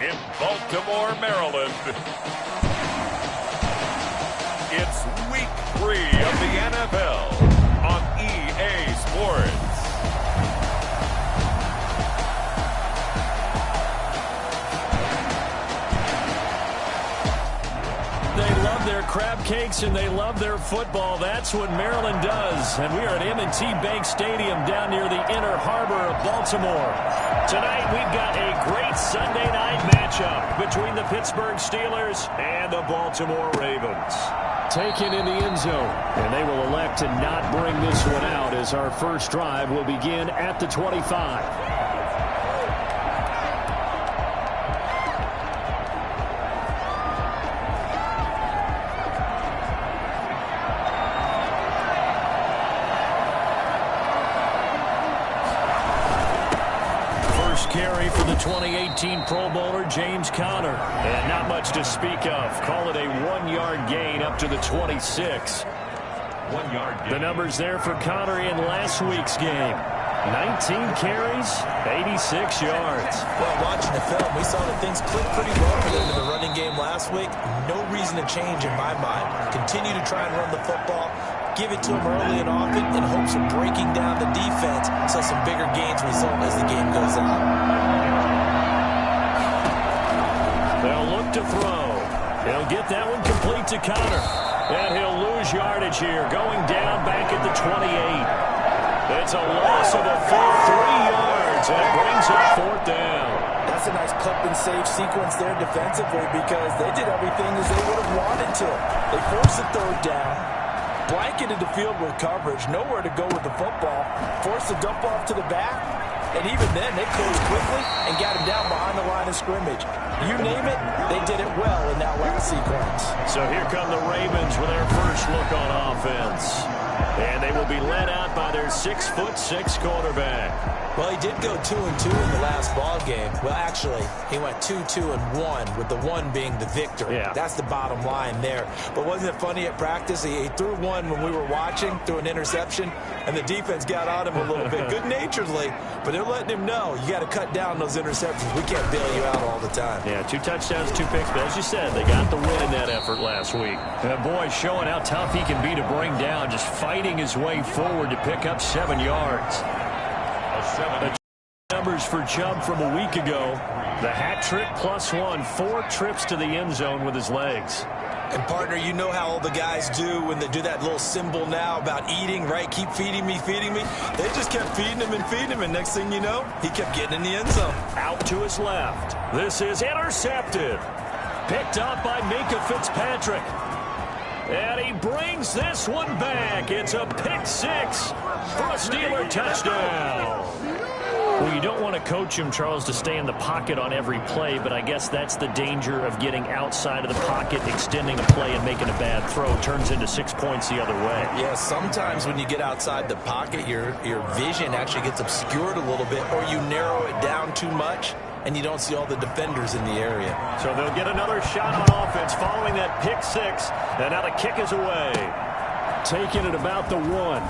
in Baltimore, Maryland. It's week 3 of the NFL on EA Sports. They love their crab cakes and they love their football. That's what Maryland does. And we are at M&T Bank Stadium down near the Inner Harbor of Baltimore. Tonight we've got a great Sunday night matchup between the Pittsburgh Steelers and the Baltimore Ravens. Taken in the end zone. And they will elect to not bring this one out as our first drive will begin at the 25. Carry for the 2018 Pro Bowler, James Conner. And not much to speak of. Call it a 1-yard gain up to the 26. 1 yard gain. The numbers there for Conner in last week's game. 19 carries, 86 yards. Well, watching the film, we saw that things clicked pretty well for them in the running game last week. No reason to change in my mind. Continue to try and run the football. Give it to him early and often in hopes of breaking down the defense so some bigger gains result as the game goes on. They'll look to throw. He'll get that one complete to Conner. And he'll lose yardage here, going down back at the 28. It's a loss of a full 3 yards, and it brings up 4th down. That's a nice clip and save sequence there defensively because they did everything as they would have wanted to. They forced the 3rd down. Blanketed the field with coverage, nowhere to go with the football, forced the dump off to the back, and even then they closed quickly and got him down behind the line of scrimmage. You name it, they did it well in that last sequence. So here come the Ravens with their first look on offense. And they will be led out by their 6'6" quarterback. Well, he did go 2-2 in the last ball game. Well, actually, he went 2-2-1, with the 1 being the victory. Yeah. That's the bottom line there. But wasn't it funny at practice? He threw one when we were watching, threw an interception, and the defense got on him a little bit, good-naturedly. But they're letting him know, you got to cut down those interceptions. We can't bail you out all the time. Yeah, 2 touchdowns, 2 picks. But as you said, they got the win in that effort last week. And boy, showing how tough he can be to bring down, just fighting his way forward to pick up 7 yards. The numbers for Chubb from a week ago. The hat trick +1, 4 trips to the end zone with his legs. And, partner, you know how all the guys do when they do that little symbol now about eating, right? Keep feeding me, feeding me. They just kept feeding him and feeding him, and next thing you know, he kept getting in the end zone. Out to his left. This is intercepted. Picked up by Minka Fitzpatrick. And he brings this one back. It's a pick-6 for a Steeler touchdown. Well, you don't want to coach him, Charles, to stay in the pocket on every play, but I guess that's the danger of getting outside of the pocket, extending a play, and making a bad throw. Turns into 6 points the other way. Yeah, sometimes when you get outside the pocket, your vision actually gets obscured a little bit, or you narrow it down too much, and you don't see all the defenders in the area. So they'll get another shot on offense following that pick-6, and now the kick is away. Taking it about the 1.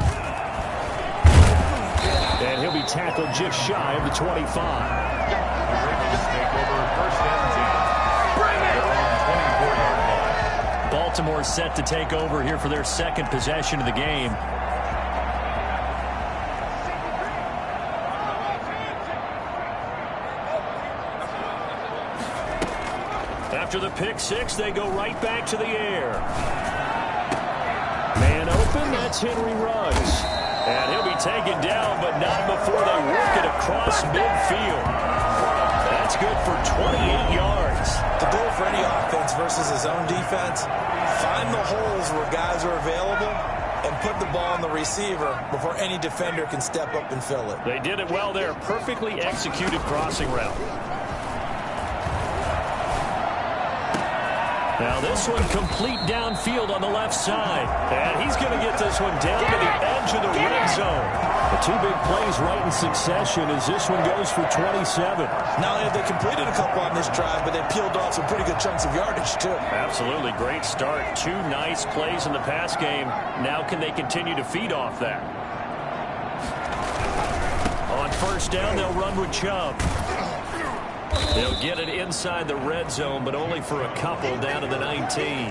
And he'll be tackled just shy of the 25. Baltimore set to take over here for their second possession of the game. After the pick-6, they go right back to the air. Man open, that's Henry Ruggs. And he'll be taken down, but not before they work it across midfield. That's good for 28 yards. The goal for any offense versus his own defense, find the holes where guys are available and put the ball on the receiver before any defender can step up and fill it. They did it well there. Perfectly executed crossing route. Now this one complete downfield on the left side. And he's going to get this one down to the edge of the red zone. The 2 big plays right in succession as this one goes for 27. Not only have they completed a couple on this drive, but they peeled off some pretty good chunks of yardage, too. Absolutely. Great start. 2 nice plays in the pass game. Now can they continue to feed off that? On first down, they'll run with Chubb. They'll get it inside the red zone, but only for a couple down to the 19.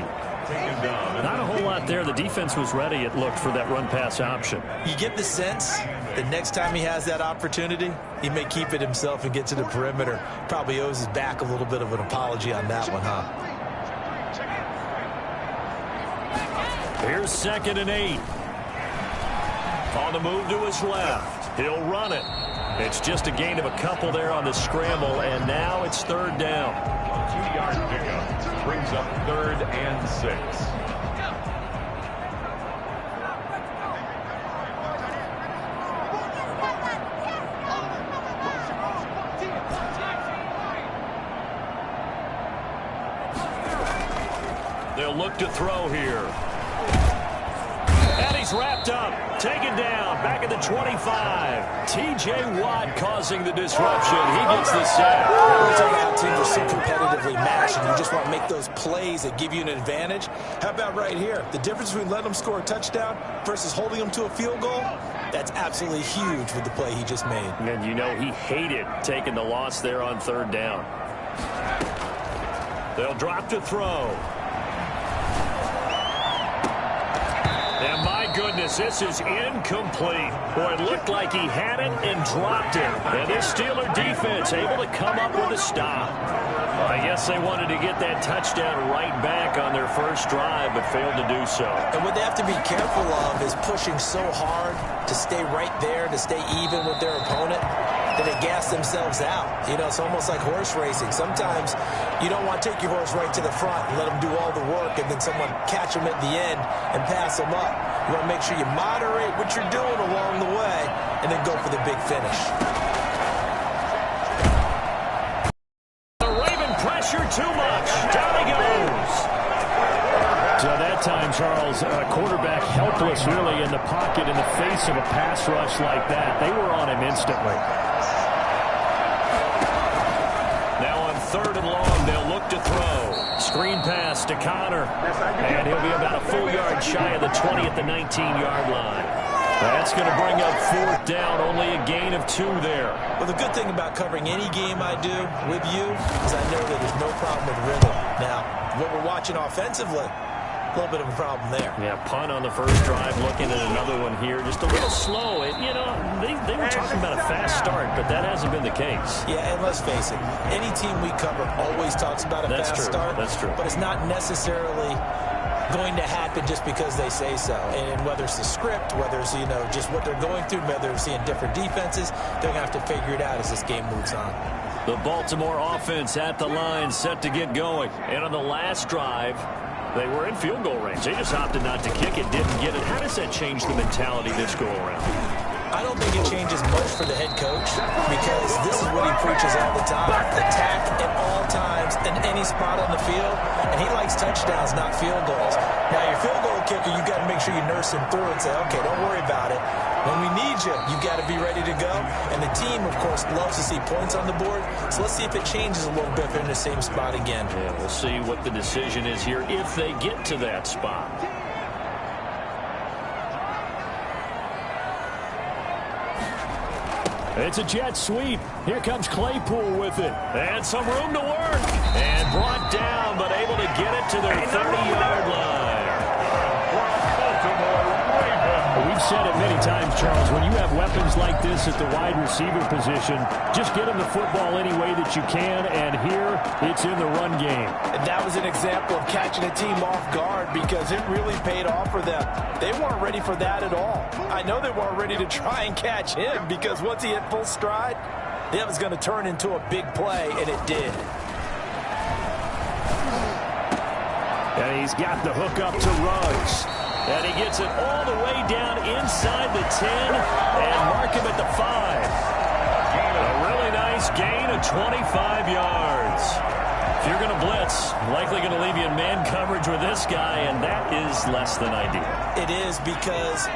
Not a whole lot there. The defense was ready, it looked, for that run-pass option. You get the sense that next time he has that opportunity, he may keep it himself and get to the perimeter. Probably owes his back a little bit of an apology on that one, huh? Here's 2nd and 8. On the move to his left. He'll run it. It's just a gain of a couple there on the scramble, and now it's 3rd down. A 2-yard pickup brings up 3rd and 6. They'll look to throw here. And he's wrapped up. Taken down. Back at the 25. T.J. Watt causing the disruption. He gets the sack. Every time our teams are so competitively matched and you just want to make those plays that give you an advantage. How about right here? The difference between letting them score a touchdown versus holding them to a field goal, that's absolutely huge with the play he just made. And you know he hated taking the loss there on 3rd down. They'll drop to throw. And my goodness, this is incomplete. Boy, it looked like he had it and dropped it. And this Steeler defense able to come up with a stop. I guess they wanted to get that touchdown right back on their first drive, but failed to do so. And what they have to be careful of is pushing so hard to stay right there, to stay even with their opponent, that they gas themselves out. You know, it's almost like horse racing. Sometimes you don't want to take your horse right to the front and let them do all the work and then someone catch them at the end and pass them up. You want to make sure you moderate what you're doing along the way and then go for the big finish. The Raven pressure too much. Down he goes. So that time, Charles, a quarterback helpless really in the pocket in the face of a pass rush like that. They were on him instantly. 3rd and long, they'll look to throw. Screen pass to Connor. And he'll be about a full yard shy of the 20 at the 19-yard line. That's going to bring up 4th down, only a gain of 2 there. Well, the good thing about covering any game I do with you is I know that there's no problem with rhythm. Now, what we're watching offensively, a little bit of a problem there. Yeah, punt on the first drive, looking at another one here. Just a little slow. You know, they were talking about a fast start, but that hasn't been the case. Yeah, and let's face it, any team we cover always talks about a fast start. That's true. But it's not necessarily going to happen just because they say so. And whether it's the script, whether it's, you know, just what they're going through, whether they're seeing different defenses, they're going to have to figure it out as this game moves on. The Baltimore offense at the line, set to get going. And on the last drive, they were in field goal range. They just opted not to kick it, didn't get it. How does that change the mentality this go around? I don't think it changes much for the head coach because this is what he preaches all the time. Attack at all times in any spot on the field, and he likes touchdowns, not field goals. Now, your field goal kicker, you got to make sure you nurse him through and say, okay, don't worry about it. When we need you, you got to be ready to go. And the team, of course, loves to see points on the board. So let's see if it changes a little bit if they're in the same spot again. Yeah, we'll see what the decision is here if they get to that spot. It's a jet sweep. Here comes Claypool with it. And some room to work. And brought down, but able to get it to their 30-yard line. We've said it many times, Charles, when you have weapons like this at the wide receiver position, just get them the football any way that you can, and here it's in the run game. And that was an example of catching a team off guard because it really paid off for them. They weren't ready for that at all. I know they weren't ready to try and catch him because once he hit full stride, it was going to turn into a big play, and it did. And he's got the hook up to Ruggs. And he gets it all the way down inside the 10 and mark him at the 5. A really nice gain of 25 yards. If you're going to blitz, likely going to leave you in man coverage with this guy, and that is less than ideal. It is because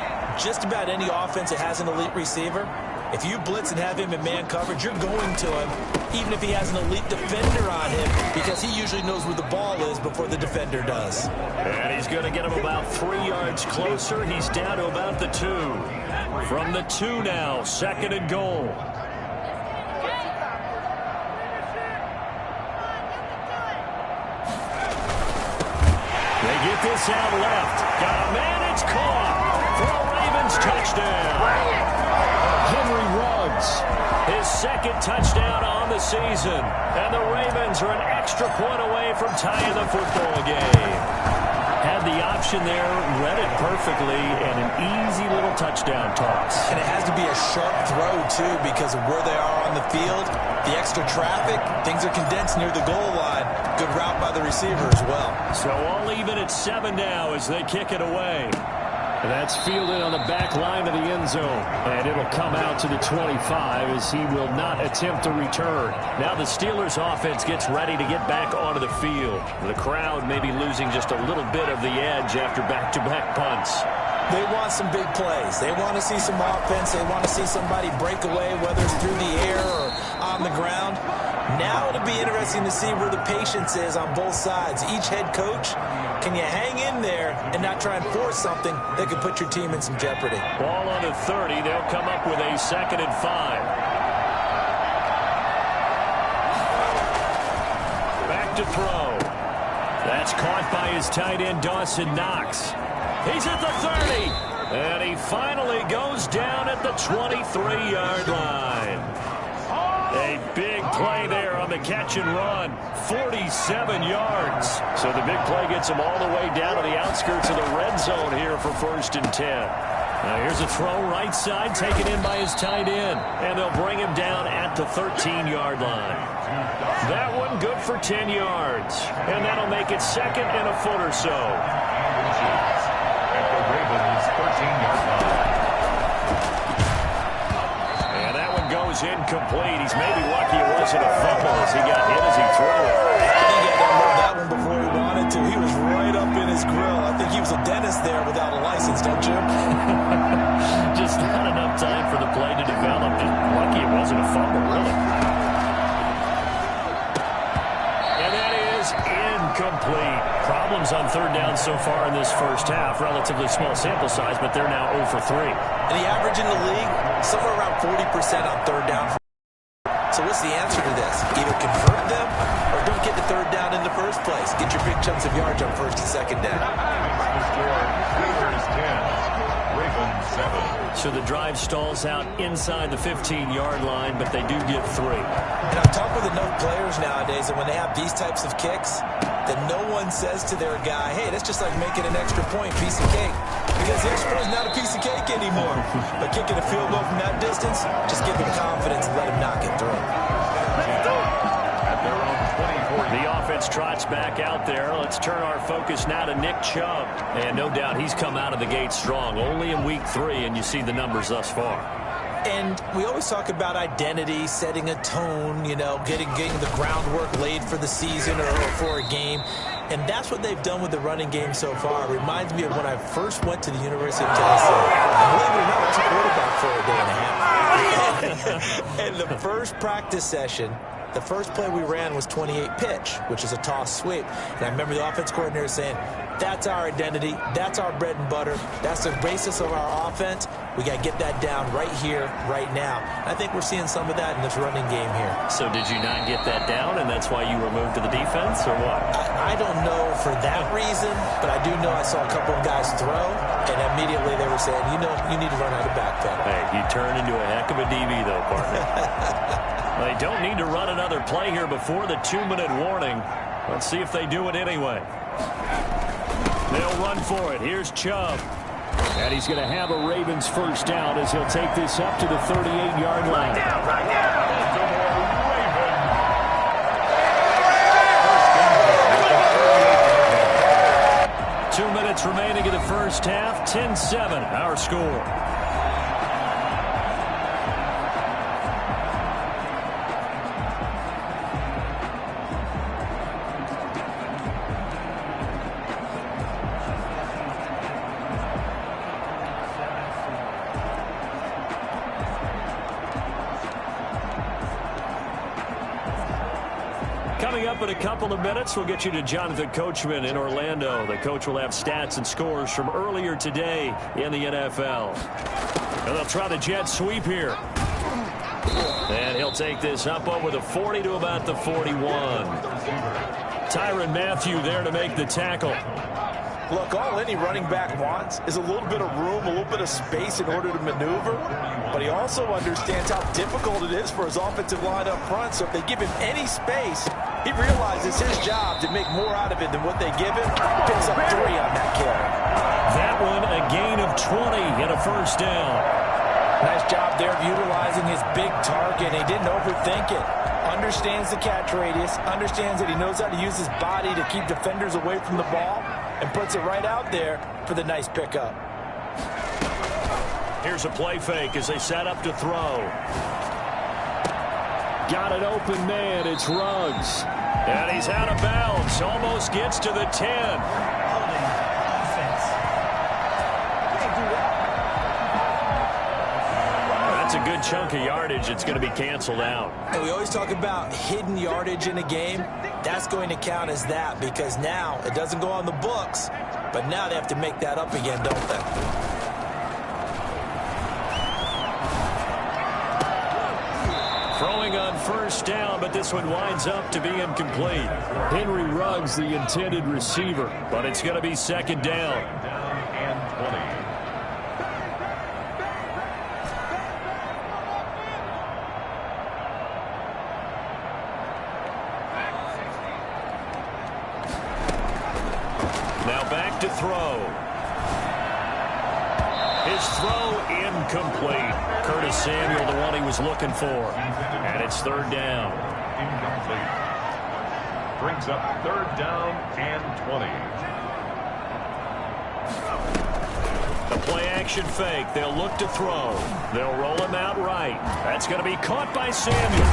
just about any offense that has an elite receiver, if you blitz and have him in man coverage, you're going to him, even if he has an elite defender on him, because he usually knows where the ball is before the defender does. And he's going to get him about 3 yards closer. He's down to about the 2. From the 2 now, 2nd and goal. get this out left. Got a man, it's caught for a Ravens touchdown. Henry Ruggs, his second touchdown on the season. And the Ravens are an extra point away from tying the football game. Had the option there, read it perfectly, and an easy little touchdown toss. And it has to be a sharp throw, too, because of where they are on the field. The extra traffic, things are condensed near the goal line. Good route by the receiver as well. So all even at 7 now as they kick it away. And that's fielded on the back line of the end zone. And it'll come out to the 25 as he will not attempt to return. Now the Steelers offense gets ready to get back onto the field. The crowd may be losing just a little bit of the edge after back-to-back punts. They want some big plays. They want to see some offense. They want to see somebody break away, whether it's through the air or on the ground. Now it'll be interesting to see where the patience is on both sides. Each head coach, can you hang in there and not try and force something that could put your team in some jeopardy? Ball on the 30. They'll come up with a 2nd and 5. Back to throw. That's caught by his tight end, Dawson Knox. He's at the 30. And he finally goes down at the 23-yard line. A big play there on the catch and run. 47 yards. So the big play gets him all the way down to the outskirts of the red zone here for 1st and 10. Now here's a throw right side taken in by his tight end. And they'll bring him down at the 13-yard line. That one good for 10 yards. And that'll make it 2nd and a foot or so. At the Ravens' 13-yard line. And that one goes incomplete. He's maybe lucky it wasn't a fumble as he got hit as he threw it. I think he had to unload that one before he wanted to. He was right up in his grill. I think he was a dentist there without a license, don't you? Just not enough time for the play to develop. Lucky it wasn't a fumble, really. And that is incomplete. Problems on 3rd down so far in this first half. Relatively small sample size, but they're now 0 for 3. And the average in the league, somewhere around 40% on 3rd down. So what's the answer to this? Either convert them or don't get the 3rd down in the first place. Get your big chunks of yards on 1st and 2nd down. The score, Steelers 10, Ravens 7. So the drive stalls out inside the 15-yard line, but they do get 3. And I've talked with enough players nowadays that when they have these types of kicks, that no one says to their guy, hey, that's just like making an extra point, piece of cake. Because the extra point is not a piece of cake anymore. But kicking a field goal from that distance, just give him confidence and let him knock it through. At their own 24. The offense trots back out there. Let's turn our focus now to Nick Chubb. And no doubt he's come out of the gate strong. Only in week 3, and you see the numbers thus far. And we always talk about identity, setting a tone, you know, getting the groundwork laid for the season or for a game. And that's what they've done with the running game so far. It reminds me of when I first went to the University of Tennessee. And believe it or not, I was a quarterback for a day and a half. And the first practice session, the first play we ran was 28 pitch, which is a toss sweep. And I remember the offense coordinator saying, that's our identity, that's our bread and butter, that's the basis of our offense. We got to get that down right here, right now. I think we're seeing some of that in this running game here. So did you not get that down, and that's why you were moved to the defense, or what? I don't know for that reason, but I do know I saw a couple of guys throw, and immediately they were saying, you know, you need to learn how to backpedal. Hey, you turned into a heck of a DB, though, partner. They don't need to run another play here before the 2-minute warning. Let's see if they do it anyway. They'll run for it. Here's Chubb. And he's going to have a Ravens first down as he'll take this up to the 38-yard line. Baltimore Ravens. 2 minutes remaining in the first half. 10-7, our score. Coming up in a couple of minutes, we'll get you to Jonathan Coachman in Orlando. The coach will have stats and scores from earlier today in the NFL. And they'll try the jet sweep here. And he'll take this up over the 40 to about the 41. Tyrann Mathieu there to make the tackle. Look, all any running back wants is a little bit of room, a little bit of space in order to maneuver, but he also understands how difficult it is for his offensive line up front, so if they give him any space, he realizes his job to make more out of it than what they give him. Picks up 3 on that carry. That one a gain of 20 and a first down. Nice job there of utilizing his big target. He didn't overthink it. Understands the catch radius, understands that he knows how to use his body to keep defenders away from the ball, and puts it right out there for the nice pickup. Here's a play fake as they set up to throw. Got an open man. It's Ruggs. And he's out of bounds. Almost gets to the 10. That's a good chunk of yardage. It's going to be canceled out. And we always talk about hidden yardage in a game. That's going to count as that because now it doesn't go on the books, but now they have to make that up again, don't they? Throwing on first down, but this one winds up to be incomplete. Henry Ruggs, the intended receiver, but it's going to be second down. And 20. Now back to throw. His throw incomplete. Curtis Samuel, the one he was looking for. And it's third down. Incomplete. Brings up third down and 20. The play action fake. They'll look to throw. They'll roll him out right. That's going to be caught by Samuel.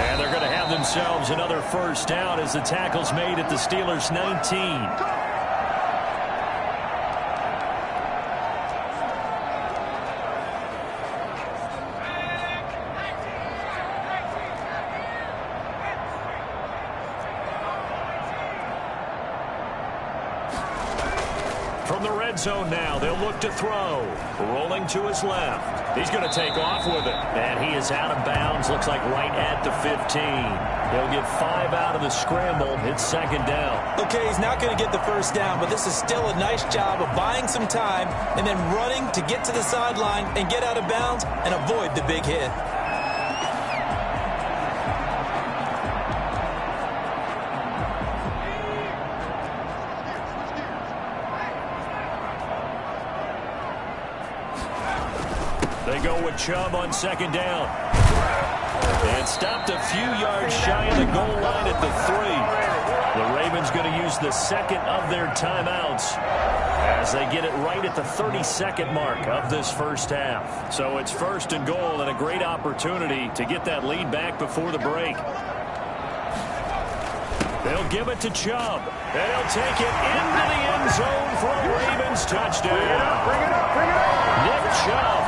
And they're going to have themselves another first down as the tackle's made at the Steelers' 19. From the red zone now, they'll look to throw. Rolling to his left. He's going to take off with it. And he is out of bounds. Looks like right at the 15. He'll get 5 out of the scramble. It's second down. Okay, he's not going to get the first down, but this is still a nice job of buying some time and then running to get to the sideline and get out of bounds and avoid the big hit. They go with Chubb on second down. And stopped a few yards shy of the goal line at the 3. The Ravens going to use the second of their timeouts as they get it right at the 32nd mark of this first half. So it's first and goal and a great opportunity to get that lead back before the break. They'll give it to Chubb. And he'll take it into the end zone for a Ravens touchdown. Bring it up, bring it up. Nick Chubb,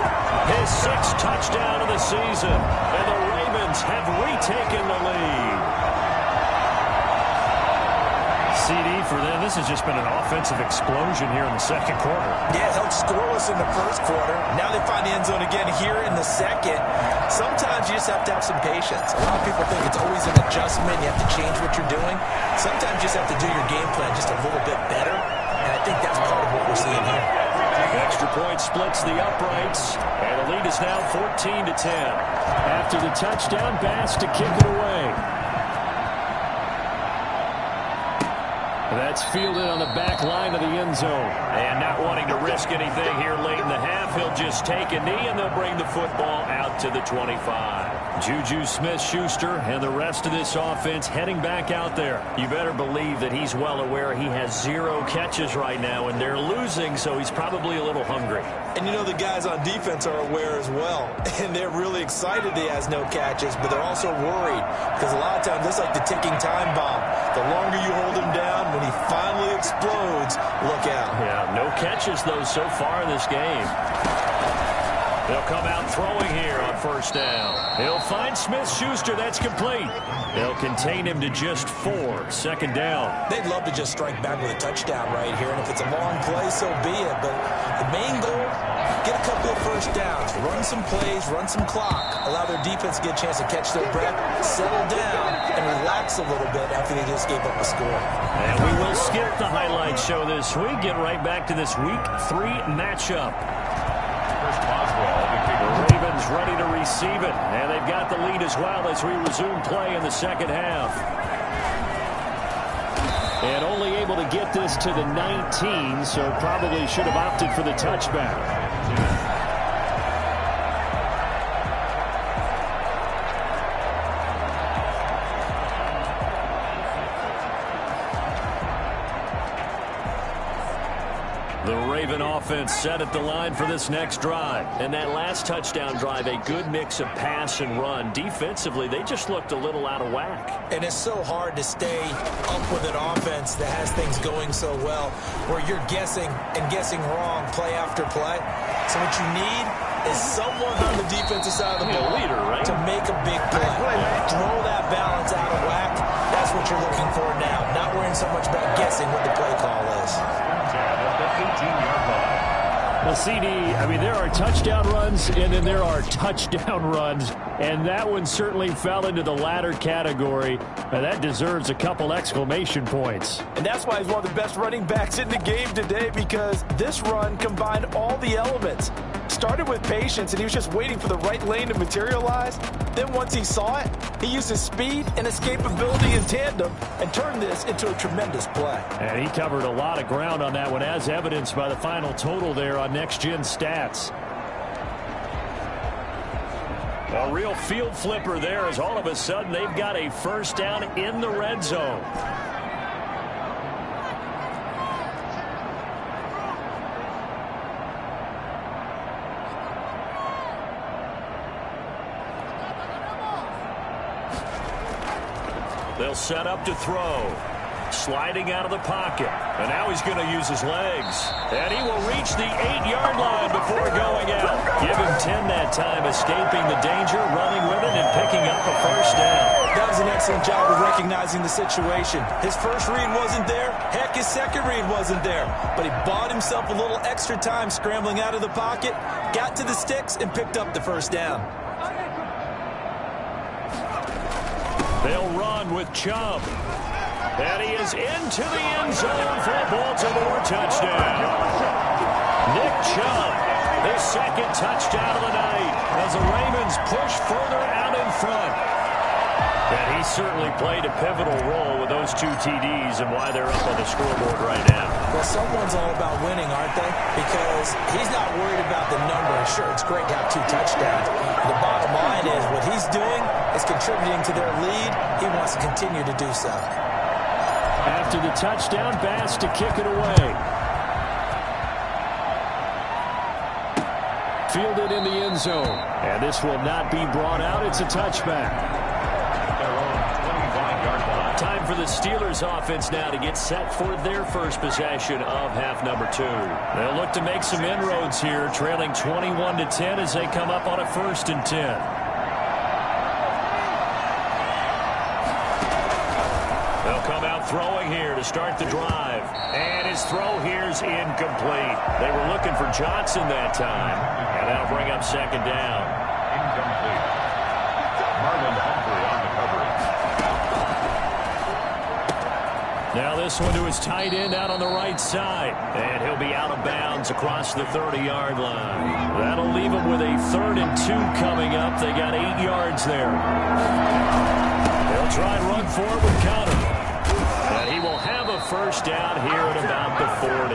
his 6th touchdown of the season. And the Ravens have retaken the lead. CD for them. This has just been an offensive explosion here in the second quarter. Yeah, held scoreless in the first quarter. Now they find the end zone again here in the second. Sometimes you just have to have some patience. A lot of people think it's always an adjustment. You have to change what you're doing. Sometimes you just have to do your game plan just a little bit better. And I think that's part of what we're seeing here. Extra point splits the uprights. And the lead is now 14-10. After the touchdown, Bass to kick it away. That's fielded on the back line of the end zone. And not wanting to risk anything here late in the half, he'll just take a knee and they'll bring the football out to the 25. Juju Smith-Schuster and the rest of this offense heading back out there. You better believe that he's well aware he has 0 catches right now, and they're losing, so he's probably a little hungry. And you know the guys on defense are aware as well. And they're really excited he has no catches, but they're also worried. Because a lot of times, it's like the ticking time bomb. The longer you hold him down, when he finally explodes, look out. Yeah, no catches, though, so far in this game. They'll come out throwing here on first down. He'll find Smith-Schuster. That's complete. They'll contain him to just 4. Second down. They'd love to just strike back with a touchdown right here. And if it's a long play, so be it. But the main goal, get a couple of first downs, run some plays, run some clock, allow their defense to get a chance to catch their breath, settle down, and relax a little bit after they just gave up a score. And we will skip the highlight show this week. Get right back to this Week 3 matchup. The Ravens ready to receive it, and they've got the lead as well as we resume play in the second half. And only able to get this to the 19, so probably should have opted for the touchback. The Raven offense set at the line for this next drive. And that last touchdown drive, a good mix of pass and run. Defensively, they just looked a little out of whack. And it's so hard to stay up with an offense that has things going so well, where you're guessing and guessing wrong play after play. So what you need is someone on the defensive side of the ball to make a big play. Throw that balance out of whack. That's what you're looking for now. Not worrying so much about guessing what the play call is. Well, CD, I mean, there are touchdown runs, and then there are touchdown runs, and that one certainly fell into the latter category. Now, that deserves a couple exclamation points. And that's why he's one of the best running backs in the game today, because this run combined all the elements. Started with patience, and he was just waiting for the right lane to materialize. Then once he saw it, he used his speed and escapability in tandem and turned this into a tremendous play. And he covered a lot of ground on that one, as evidenced by the final total there on Next Gen Stats. A real field flipper there, as all of a sudden they've got a first down in the red zone. They'll set up to throw. Sliding out of the pocket. And now he's going to use his legs. And he will reach the 8-yard line before going out. Give him 10 that time, escaping the danger, running with it, and picking up a first down. That was an excellent job of recognizing the situation. His first read wasn't there. Heck, his second read wasn't there. But he bought himself a little extra time scrambling out of the pocket, got to the sticks, and picked up the first down. They'll run with Chubb. And he is into the end zone for a Baltimore touchdown. Nick Chubb, his second touchdown of the night as the Ravens push further out in front. And he certainly played a pivotal role with those 2 TDs and why they're up on the scoreboard right now. Well, someone's all about winning, aren't they? Because he's not worried about the number. Sure, it's great to have 2 touchdowns. The bottom line is what he's doing is contributing to their lead. He wants to continue to do so. After the touchdown, Bass to kick it away. Fielded in the end zone. And this will not be brought out. It's a touchback. Time for the Steelers offense now to get set for their first possession of half number 2. They'll look to make some inroads here, trailing 21-10 as they come up on a 1st and 10. They'll come out throwing here to start the drive. And his throw here's incomplete. They were looking for Johnson that time. And that'll bring up second down. Incomplete. Marlon Humphrey on the coverage. Now this one to his tight end out on the right side. And he'll be out of bounds across the 30-yard line. That'll leave him with a 3rd and 2 coming up. They got 8 yards there. They'll try and run forward with Connor. And he will have a first down here at about the 40.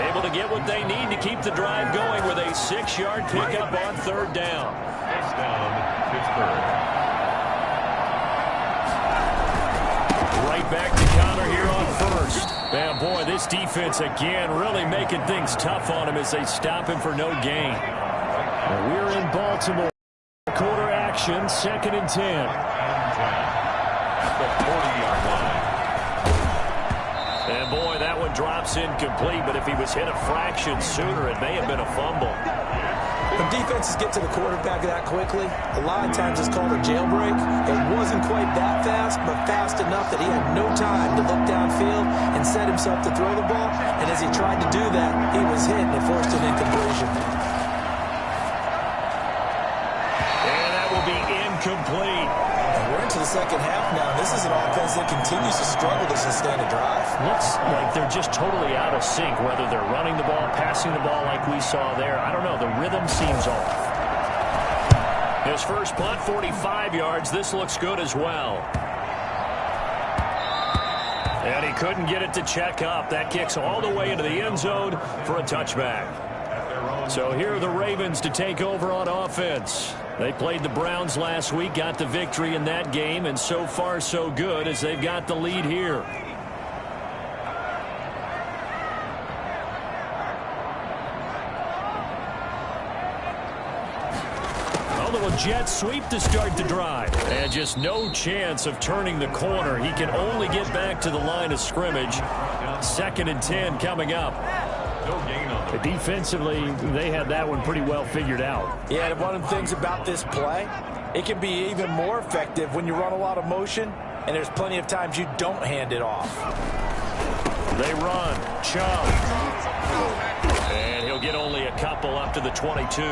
Able to get what they need to keep the drive going with a 6-yard pickup on 3rd down. First down, Pittsburgh. Right back to Connor here on 1st. Man, boy, this defense again really making things tough on him as they stop him for no gain. Well, we're in Baltimore. Quarter action, 2nd and 10. The 40-yard line. And boy, that one drops incomplete, but if he was hit a fraction sooner, it may have been a fumble. When defenses get to the quarterback that quickly, a lot of times it's called a jailbreak. It wasn't quite that fast, but fast enough that he had no time to look downfield and set himself to throw the ball. And as he tried to do that, he was hit and it forced an incompletion. incomplete. And we're into the second half now. This is an offense that continues to struggle to sustain a drive. Looks like they're just totally out of sync, whether they're running the ball, passing the ball like we saw there. I don't know. The rhythm seems off. His first punt, 45 yards. This looks good as well. And he couldn't get it to check up. That kicks all the way into the end zone for a touchback. So here are the Ravens to take over on offense. They played the Browns last week, got the victory in that game, and so far so good as they've got the lead here. A little jet sweep to start the drive. And just no chance of turning the corner. He can only get back to the line of scrimmage. 2nd and 10 coming up. Defensively, they had that one pretty well figured out. Yeah, and one of the things about this play, it can be even more effective when you run a lot of motion, and there's plenty of times you don't hand it off. They run. Chubb. And he'll get only a couple up to the 22.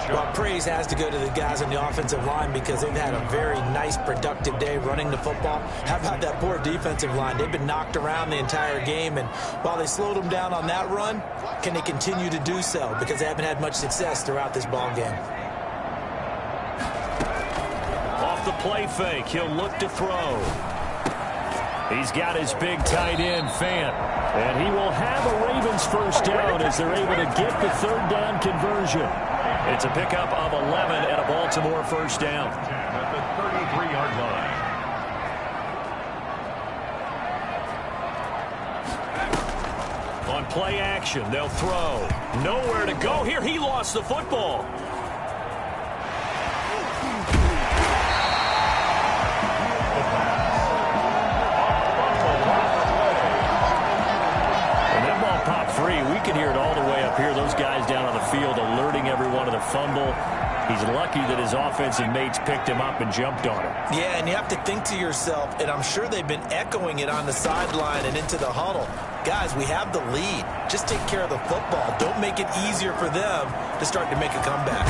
Well, praise has to go to the guys on the offensive line because they've had a very nice, productive day running the football. How about that poor defensive line? They've been knocked around the entire game, and while they slowed them down on that run, can they continue to do so? Because they haven't had much success throughout this ball game. Off the play fake, he'll look to throw. He's got his big tight end, Fant. And he will have a Ravens first down as they're able to get the 3rd down conversion. It's a pickup of 11 and a Baltimore first down. At the 33-yard line. On play action, they'll throw. Nowhere to go here. He lost the football. Free. We can hear it all the way up here. Those guys down on the field alerting everyone of the fumble. He's lucky that his offensive mates picked him up and jumped on him. Yeah, and you have to think to yourself, and I'm sure they've been echoing it on the sideline and into the huddle. Guys, we have the lead. Just take care of the football. Don't make it easier for them to start to make a comeback.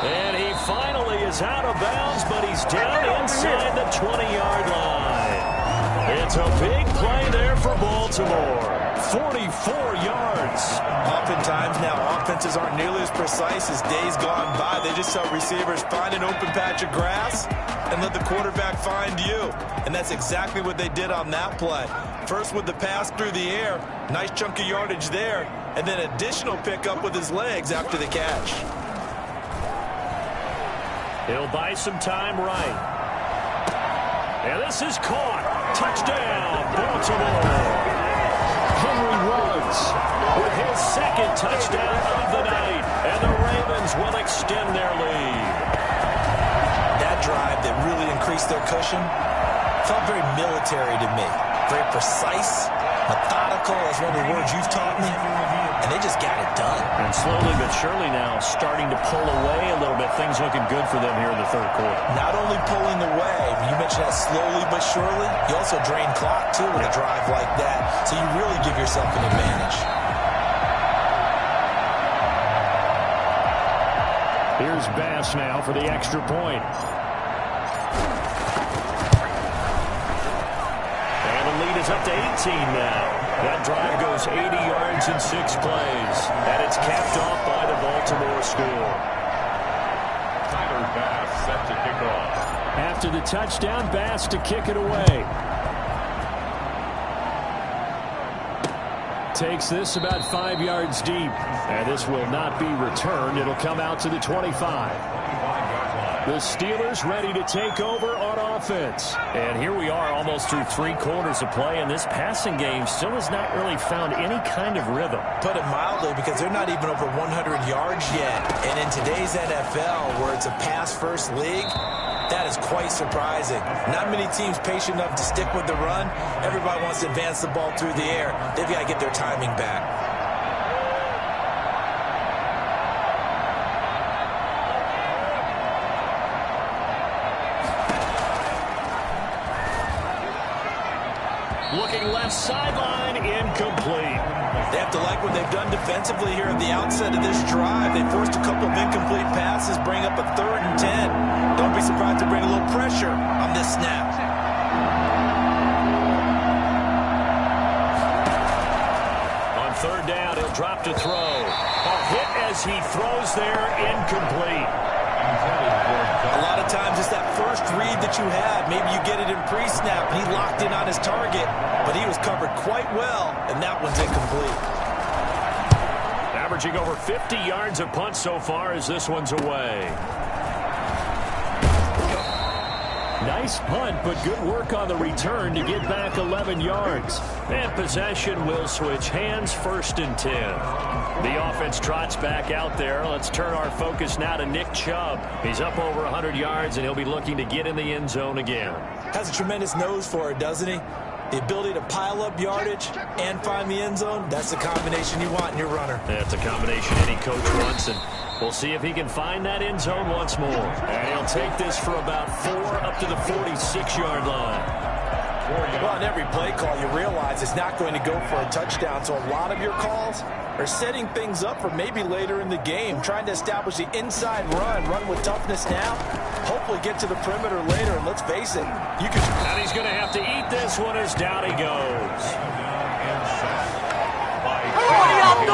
And he finally is out of bounds, but he's down inside the 20-yard line. It's a big play there for Baltimore. 44 yards. Oftentimes now, offenses aren't nearly as precise as days gone by. They just tell receivers, find an open patch of grass and let the quarterback find you. And that's exactly what they did on that play. First with the pass through the air, nice chunk of yardage there, and then additional pickup with his legs after the catch. He'll buy some time right. And this is caught. Touchdown, Baltimore. Henry Ruggs with his 2nd touchdown of the night, and the Ravens will extend their lead. That drive that really increased their cushion felt very military to me. Very precise, methodical, that's one of the words you've taught me, and they just got it done. And slowly but surely now starting to pull away a little bit. Things looking good for them here in the 3rd quarter. Not only pulling away, you mentioned that slowly but surely, you also drain clock too with a drive like that, so you really give yourself an advantage. Here's Bass now for the extra point. And the lead is up to 18 now. That drive goes 80 yards in 6 plays. And it's capped off by the Baltimore score. Tyler Bass set to kick off. After the touchdown, Bass to kick it away. Takes this about 5 yards deep. And this will not be returned. It'll come out to the 25. The Steelers ready to take over on offense. And here we are almost through 3 quarters of play, and this passing game still has not really found any kind of rhythm. Put it mildly, because they're not even over 100 yards yet. And in today's NFL, where it's a pass-first league, that is quite surprising. Not many teams patient enough to stick with the run. Everybody wants to advance the ball through the air. They've got to get their timing back. Looking left sideline, incomplete. They have to like what they've done defensively here at the outset of this drive. They forced a couple of incomplete passes, bring up a 3rd and 10. Don't be surprised to bring a little pressure on this snap. On 3rd down, he'll drop to throw. A hit as he throws there, incomplete. A lot of times it's that first read that you have. Maybe you get it in pre-snap, and he locked in on his target, but he was covered quite well, and that one's incomplete. Averaging over 50 yards a punt so far as this one's away. Nice punt, but good work on the return to get back 11 yards. And possession will switch hands, 1st and 10. The offense trots back out there. Let's turn our focus now to Nick Chubb. He's up over 100 yards, and he'll be looking to get in the end zone again. Has a tremendous nose for it, doesn't he? The ability to pile up yardage and find the end zone, that's the combination you want in your runner. That's a combination any coach wants, and we'll see if he can find that end zone once more. And he'll take this for about 4 up to the 46-yard line. Well, on every play call, you realize it's not going to go for a touchdown, so a lot of your calls are setting things up for maybe later in the game, trying to establish the inside run with toughness now, hopefully get to the perimeter later, and let's face it, you can... And he's going to have to eat this one as down he goes. What do y'all do?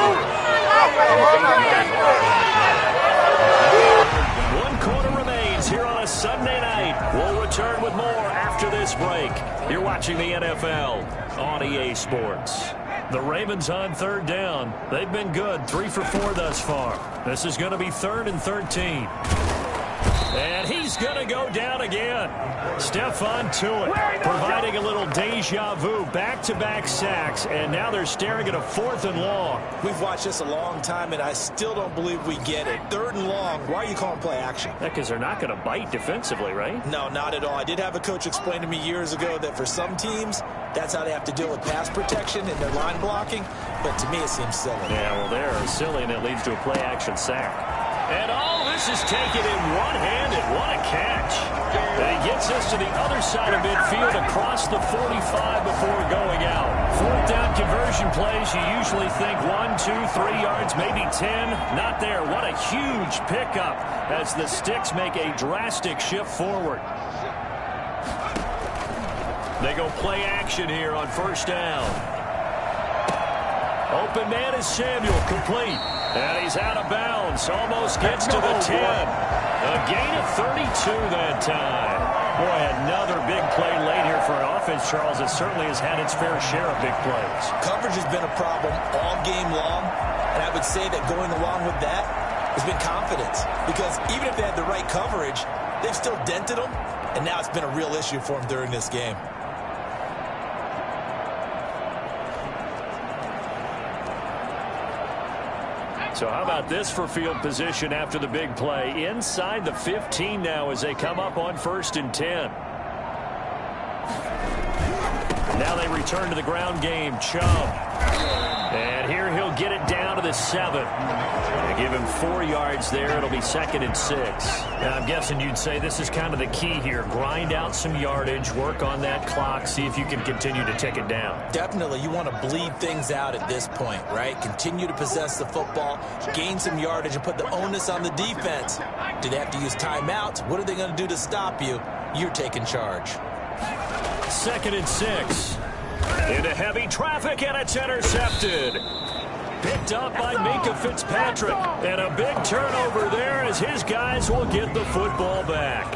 1 quarter remains here on a Sunday night. We'll return with more after this break. You're watching the NFL on EA Sports. The Ravens on 3rd down. They've been good, 3 for 4 thus far. This is going to be 3rd and 13. And he's going to go down again. Stephon Tuitt providing a little deja vu, back-to-back sacks, and now they're staring at a 4th and long. We've watched this a long time, and I still don't believe we get it. 3rd and long, why are you calling play action? Because they're not going to bite defensively, right? No, not at all. I did have a coach explain to me years ago that for some teams, that's how they have to deal with pass protection and their line blocking, but to me it seems silly. Yeah, well, they're silly, and it leads to a play-action sack. And all this is taken in one-handed. What a catch. And he gets us to the other side of midfield across the 45 before going out. 4th down conversion plays, you usually think 1, 2, 3 yards, maybe 10. Not there. What a huge pickup as the Sticks make a drastic shift forward. They go play action here on 1st down. Open man is Samuel, complete. And he's out of bounds. Almost gets to the 10. A gain of 32 that time. Boy, another big play late here for an offense, Charles, that certainly has had its fair share of big plays. Coverage has been a problem all game long, and I would say that going along with that has been confidence. Because even if they had the right coverage, they've still dented them, and now it's been a real issue for them during this game. So how about this for field position after the big play? Inside the 15 now as they come up on 1st and 10. Now they return to the ground game. Chubb. And here he'll get it down to the 7. They give him 4 yards there. It'll be 2nd and 6. Now I'm guessing you'd say this is kind of the key here. Grind out some yardage, work on that clock, see if you can continue to take it down. Definitely, you want to bleed things out at this point, right? Continue to possess the football, gain some yardage, and put the onus on the defense. Do they have to use timeouts? What are they going to do to stop you? You're taking charge. 2nd and 6. Into heavy traffic, and it's intercepted. Picked up by Minka Fitzpatrick. And a big turnover there as his guys will get the football back.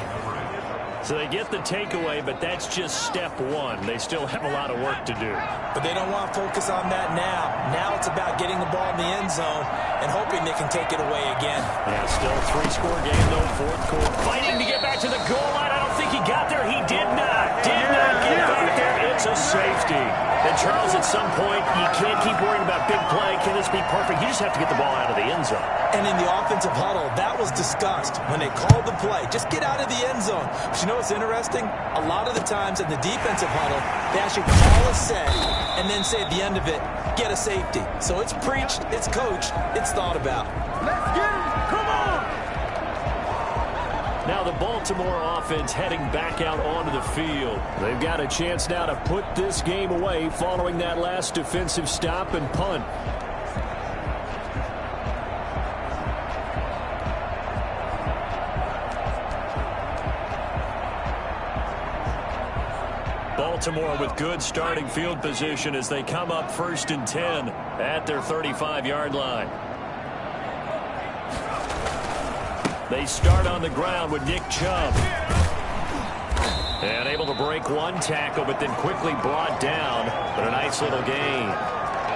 So they get the takeaway, but that's just step 1. They still have a lot of work to do. But they don't want to focus on that now. Now it's about getting the ball in the end zone and hoping they can take it away again. Yeah, still a 3-score game, though, 4th quarter. Fighting to get back to the goal line. I don't think he got there. He did not. Did not get back there. It's a safety. And, Charles, at some point, you can't keep worrying about big play. Can this be perfect? You just have to get the ball out of the end zone. And in the offensive huddle, that was discussed when they called the play. Just get out of the end zone. But you know what's interesting? A lot of the times in the defensive huddle, they actually call a set and then say at the end of it, get a safety. So it's preached, it's coached, it's thought about. Let's get it. Come on. Now the Baltimore offense heading back out onto the field. They've got a chance now to put this game away following that last defensive stop and punt. Baltimore with good starting field position as they come up 1st and 10 at their 35-yard line. They start on the ground with Nick Chubb. And able to break one tackle, but then quickly brought down. But a nice little gain.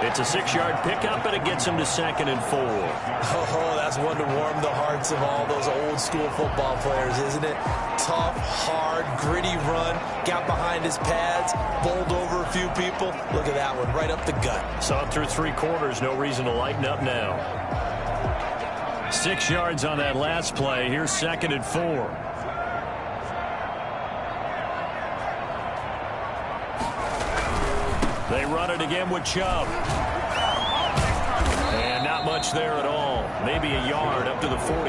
It's a 6-yard pickup, and it gets him to 2nd and 4. Oh, that's one to warm the hearts of all those old-school football players, isn't it? Tough, hard, gritty run. Got behind his pads, bowled over a few people. Look at that one, right up the gut. Saw him through 3 quarters. No reason to lighten up now. 6 yards on that last play. Here's 2nd and 4. They run it again with Chubb. And not much there at all. Maybe a yard up to the 43.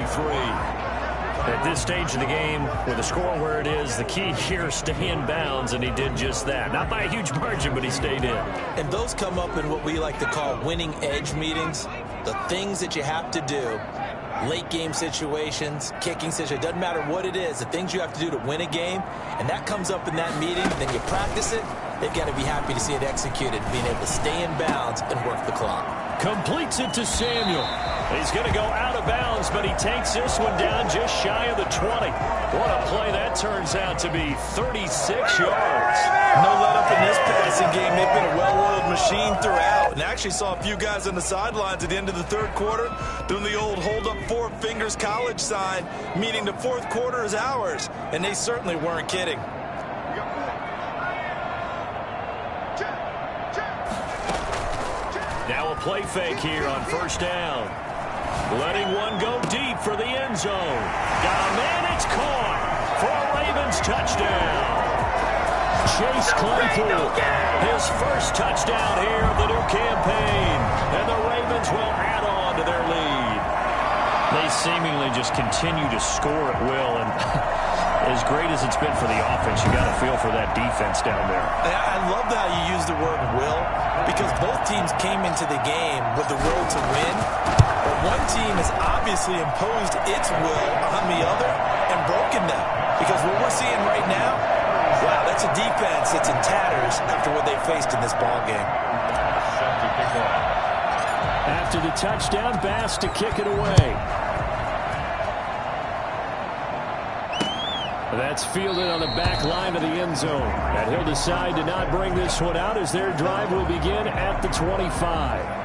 At this stage of the game, with the score where it is, the key here, stay in bounds, and he did just that. Not by a huge margin, but he stayed in. And those come up in what we like to call winning edge meetings. The things that you have to do. Late game situations, kicking situations, doesn't matter what it is, the things you have to do to win a game, and that comes up in that meeting, then you practice it, they've got to be happy to see it executed, being able to stay in bounds and work the clock. Completes it to Samuel. He's going to go out of bounds, but he takes this one down just shy of the 20. What a play that turns out to be, 36 yards. No let up in this passing game. They've been a well-oiled machine throughout. And actually saw a few guys on the sidelines at the end of the 3rd quarter doing the old hold up 4 fingers college sign, meaning the 4th quarter is ours. And they certainly weren't kidding. Now a play fake here on 1st down. Letting one go deep for the end zone. Got a man, it's caught for a Ravens touchdown. Chase Claypool, his first touchdown here of the new campaign. And the Ravens will add on to their lead. They seemingly just continue to score at will. And as great as it's been for the offense, you got to feel for that defense down there. I love how you use the word will, because both teams came into the game with the will to win. But one team has obviously imposed its will on the other and broken them. Because what we're seeing right now, wow, that's a defense that's in tatters after what they faced in this ball game. After the touchdown, Bass to kick it away. That's fielded on the back line of the end zone. And he'll decide to not bring this one out as their drive will begin at the 25.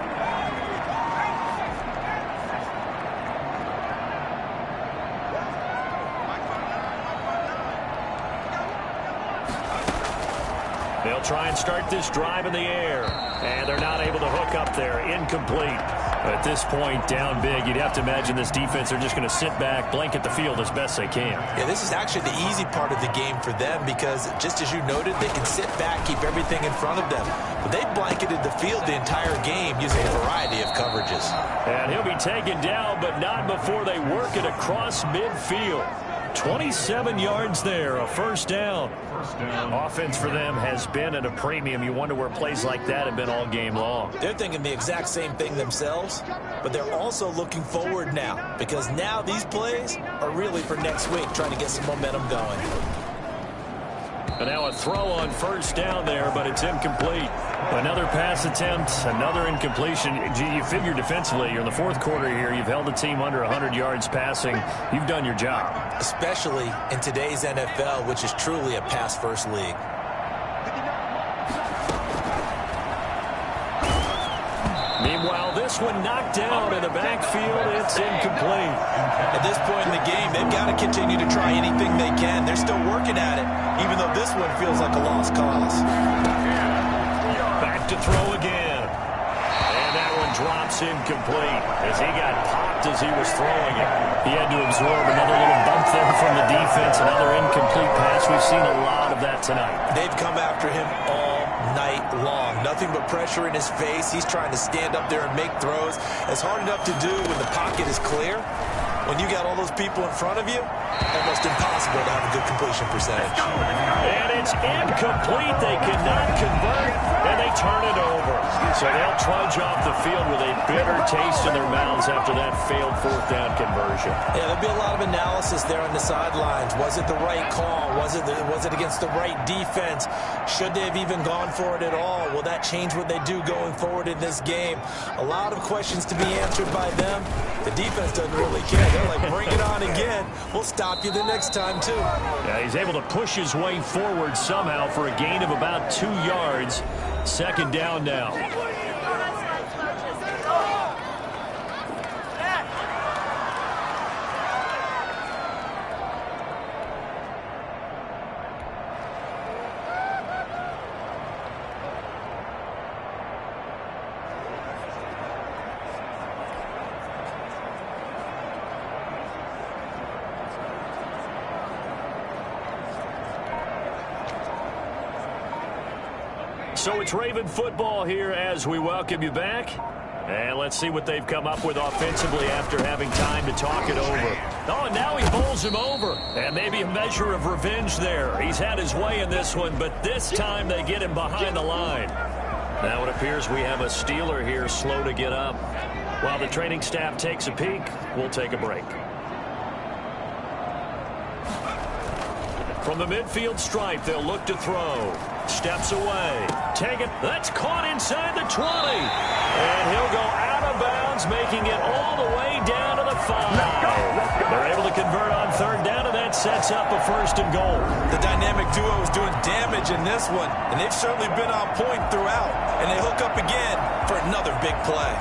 They'll try and start this drive in the air. And they're not able to hook up there. Incomplete. At this point, down big, you'd have to imagine this defense are just going to sit back, blanket the field as best they can. Yeah, this is actually the easy part of the game for them because, just as you noted, they can sit back, keep everything in front of them. But they blanketed the field the entire game using a variety of coverages. And he'll be taken down, but not before they work it across midfield. 27 yards there, a 1st down. Offense for them has been at a premium. You wonder where plays like that have been all game long. They're thinking the exact same thing themselves, but they're also looking forward now because now these plays are really for next week, trying to get some momentum going. And now a throw on 1st down there, but it's incomplete. Another pass attempt, another incompletion. You figure defensively, you're in the 4th quarter here. You've held the team under 100 yards passing. You've done your job. Especially in today's NFL, which is truly a pass-first league. Meanwhile, this one knocked down in the backfield. It's incomplete. At this point in the game, they've got to continue to try anything they can. They're still working at it, even though this one feels like a lost cause. Back to throw again. And that one drops incomplete as he got popped as he was throwing it. He had to absorb another little bump there from the defense, another incomplete pass. We've seen a lot of that tonight. They've come after him all night long. Nothing but pressure in his face. He's trying to stand up there and make throws. It's hard enough to do when the pocket is clear. when you got all those people in front of you, almost impossible to have a good completion percentage. And it's incomplete. They cannot convert, and they turn it over. So they'll trudge off the field with a bitter taste in their mouths after that failed fourth down conversion. Yeah, there'll be a lot of analysis there on the sidelines. Was it the right call? Was it against the right defense? Should they have even gone for it at all? Will that change what they do going forward in this game? A lot of questions to be answered by them. The defense doesn't really care. They're like, bring it on again. We'll stop you the next time, too. Yeah, he's able to push his way forward somehow for a gain of about 2 yards. Second down now. So it's Raven football here as we welcome you back. And let's see what they've come up with offensively after having time to talk it over. Oh, and now he bowls him over. And maybe a measure of revenge there. He's had his way in this one, but this time they get him behind the line. Now it appears we have a Steeler here slow to get up. While the training staff takes a peek, we'll take a break. From the midfield stripe, they'll look to throw. Steps away. Take it. That's caught inside the 20. And he'll go out of bounds, making it all the way down to the 5. They're able to convert on third down, and that sets up a first and goal. The dynamic duo is doing damage in this one, and they've certainly been on point throughout. And they hook up again for another big play.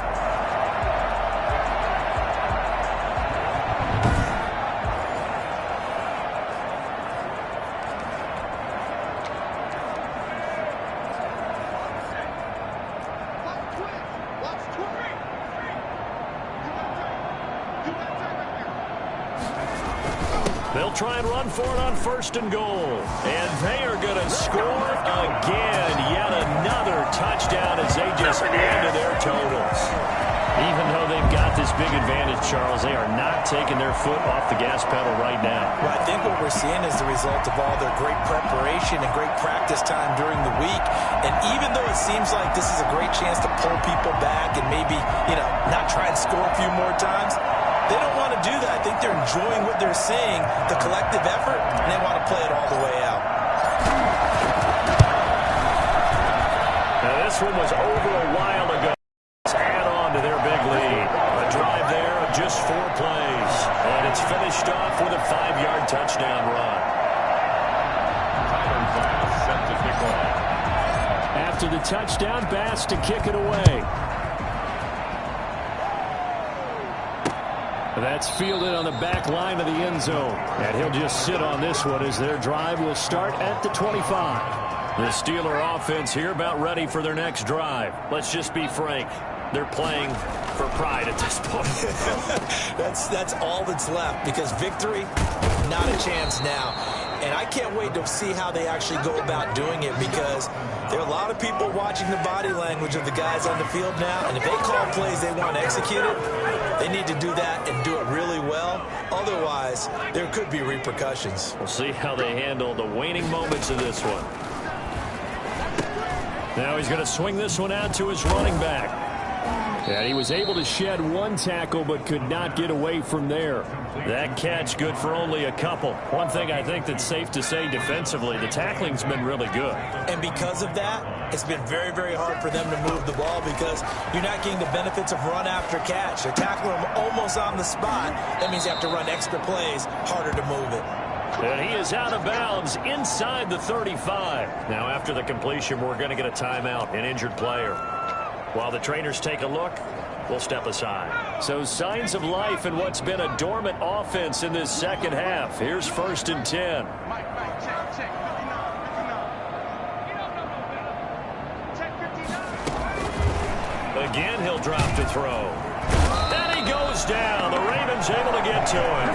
They'll try and run for it on first and goal. And they are going to score again. Yet another touchdown as they just add to their totals. Even though they've got this big advantage, Charles, they are not taking their foot off the gas pedal right now. Well, I think what we're seeing is the result of all their great preparation and great practice time during the week. And even though it seems like this is a great chance to pull people back and maybe, not try and score a few more times, they don't want to do that. I think they're enjoying what they're seeing, the collective effort, and they want to play it all the way out. Now, this one was over a while ago. Let's add on to their big lead. A drive there of just 4 plays. And it's finished off with a 5-yard touchdown run. After the touchdown, Bass to kick it away. That's fielded on the back line of the end zone. And he'll just sit on this one as their drive will start at the 25. The Steeler offense here about ready for their next drive. Let's just be frank. They're playing for pride at this point. That's all that's left, because victory, not a chance now. And I can't wait to see how they actually go about doing it, because there are a lot of people watching the body language of the guys on the field now. And if they call plays they want executed, they need to do that and do it really well. Otherwise, there could be repercussions. We'll see how they handle the waning moments of this one. Now he's going to swing this one out to his running back. And he was able to shed 1 tackle but could not get away from there. That catch good for only a couple. One thing I think that's safe to say defensively, the tackling's been really good. And because of that, it's been very, very hard for them to move the ball, because you're not getting the benefits of run after catch. They're tackling them almost on the spot. That means you have to run extra plays, harder to move it. And he is out of bounds inside the 35. Now after the completion, we're going to get a timeout, an injured player. While the trainers take a look, we'll step aside. So signs of life in what's been a dormant offense in this second half. Here's 1st and 10. Again, he'll drop to throw. And he goes down. The Ravens able to get to him.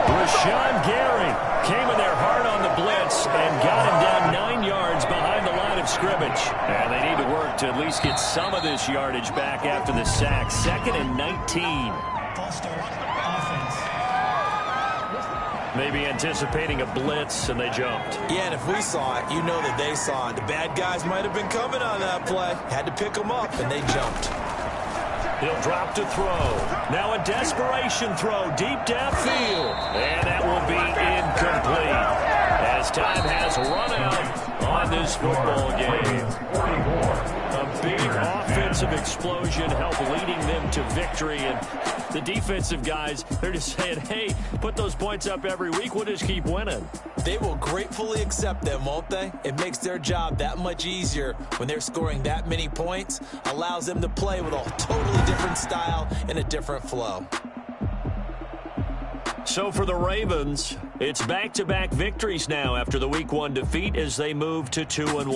Rashawn Gary came in there hard on the blitz and got him down 9 yards behind the line of scrimmage. And they need to work to at least get some of this yardage back after the sack. 2nd and 19. False start, offense. Maybe anticipating a blitz, and they jumped. Yeah, and if we saw it, you know that they saw it. The bad guys might have been coming on that play. Had to pick them up, and they jumped. He'll drop to throw. Now a desperation throw deep downfield. And that will be incomplete as time has run out on this football game. A big offensive explosion helped leading them to victory. And the defensive guys, they're just saying, hey, put those points up every week. We'll just keep winning. They will gratefully accept them, won't they? It makes their job that much easier when they're scoring that many points. Allows them to play with a totally different style and a different flow. So for the Ravens, it's back-to-back victories now after the Week 1 defeat as they move to 2-1.